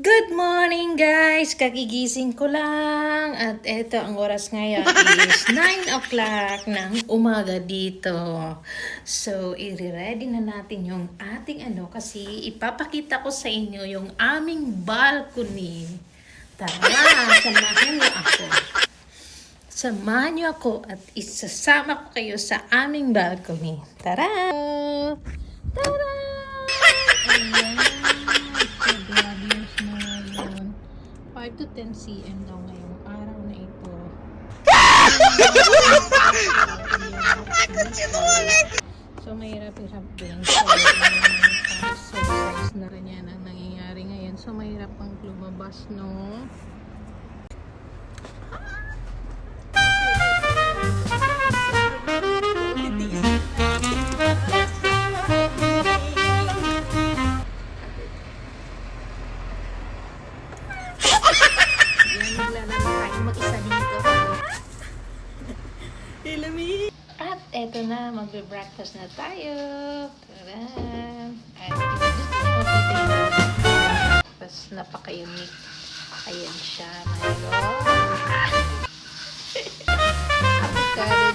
Good morning guys! Kagigising ko lang at eto ang oras ngayon is 9 o'clock ng umaga dito. So, i-ready na natin yung ating kasi ipapakita ko sa inyo yung aming balcony. Tara, samahan niyo ako. Samahan niyo ako at isasama ko kayo sa aming balcony. Tara! Tara! Ayan. 5 to 10 cm daw ngayong araw na ito. So, mahirap-hirap din. So, size na rin yan ang nangyayari ngayon. So, mahirap pang lumabas, no? At eto na, magbe-breakfast na tayo. Taran! At gusto nyo makita yung breakfast, napaka-unique. Ayan siya, mayroon avocado